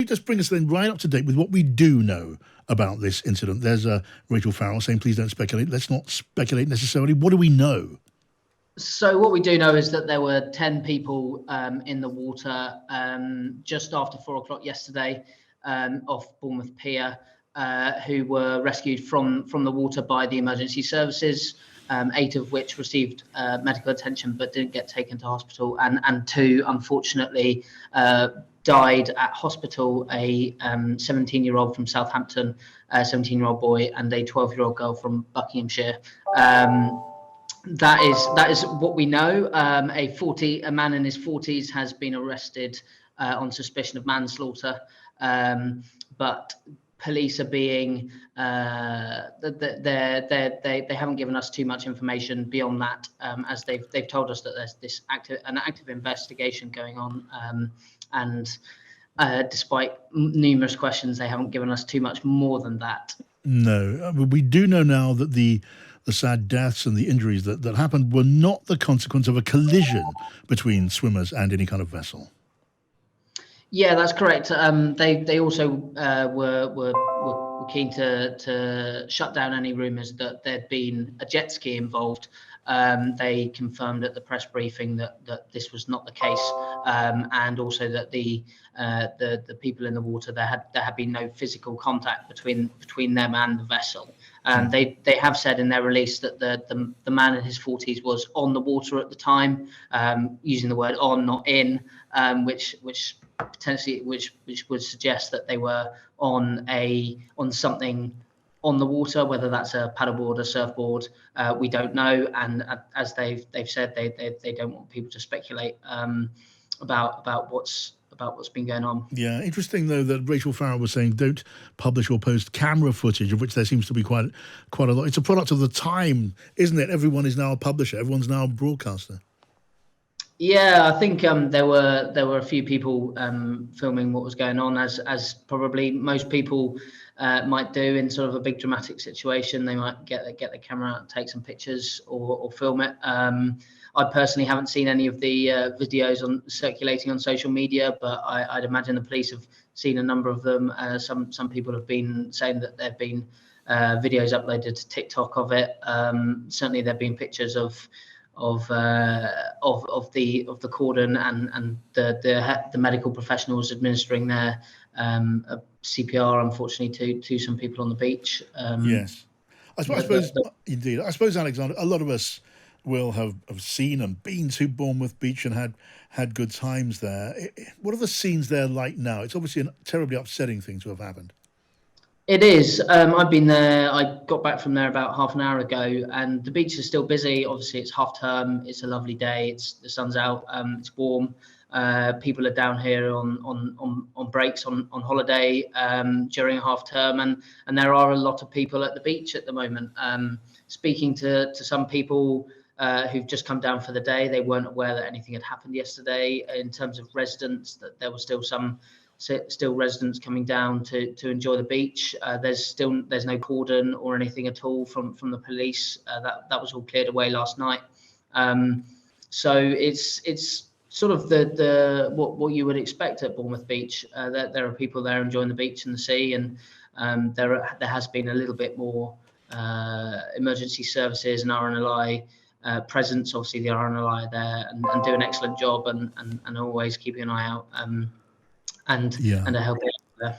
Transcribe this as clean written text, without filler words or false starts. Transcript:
just bring us then right up to date with what we do know about this incident. There's Rachel Farrell saying, please don't speculate. Let's not speculate necessarily. What do we know? So what we do know is that there were 10 people in the water just after 4 o'clock yesterday off Bournemouth Pier who were rescued from the water by the emergency services, 8 of which received medical attention but didn't get taken to hospital, and 2, unfortunately, died at hospital, a 17-year-old from Southampton, a 17-year-old boy, and a 12-year-old girl from Buckinghamshire. That is what we know. A man in his 40s has been arrested on suspicion of manslaughter, but police are being they haven't given us too much information beyond that, as they've told us that there's an active investigation going on, and despite numerous questions, they haven't given us too much more than that. No, we do know now that the sad deaths and the injuries that happened were not the consequence of a collision between swimmers and any kind of vessel. Yeah, that's correct. They also were keen to shut down any rumours that there'd been a jet ski involved. They confirmed at the press briefing that this was not the case, and also that the people in the water, there had been no physical contact between them and the vessel. They have said in their release that the man in his 40s was on the water at the time, using the word "on," not "in," which potentially which would suggest that they were on something on the water, whether that's a paddleboard, a surfboard, we don't know. And as they've said, they don't want people to speculate about what's been going on. Yeah, interesting though that Rachel Farrell was saying don't publish or post camera footage, of which there seems to be quite a lot. It's a product of the time, isn't it? Everyone is now a publisher. Everyone's now a broadcaster. Yeah, I think there were a few people filming what was going on, as probably most people might do in sort of a big dramatic situation. They might get the camera out and take some pictures or film it. I personally haven't seen any of the videos circulating on social media, but I'd imagine the police have seen a number of them. Some people have been saying that there've been videos uploaded to TikTok of it. Certainly, there've been pictures of the cordon and the medical professionals administering their CPR, unfortunately, to some people on the beach. Yes, I suppose indeed. I suppose, Alexander, a lot of us will have seen and been to Bournemouth Beach and had good times there. What are the scenes there like now? It's obviously a terribly upsetting thing to have happened. It is. I've been there. I got back from there about half an hour ago, and the beach is still busy. Obviously, it's half term. It's a lovely day. The sun's out. It's warm. People are down here on breaks, on holiday during half term, and there are a lot of people at the beach at the moment. Speaking to some people who've just come down for the day, they weren't aware that anything had happened yesterday. In terms of residents, that there were still residents coming down to enjoy the beach. There's no cordon or anything at all from the police. That was all cleared away last night. So it's sort of the what you would expect at Bournemouth Beach. There are people there enjoying the beach and the sea, and there has been a little bit more emergency services and RNLI presence. Obviously, the RNLI are there and do an excellent job and always keeping an eye out. And a helping there.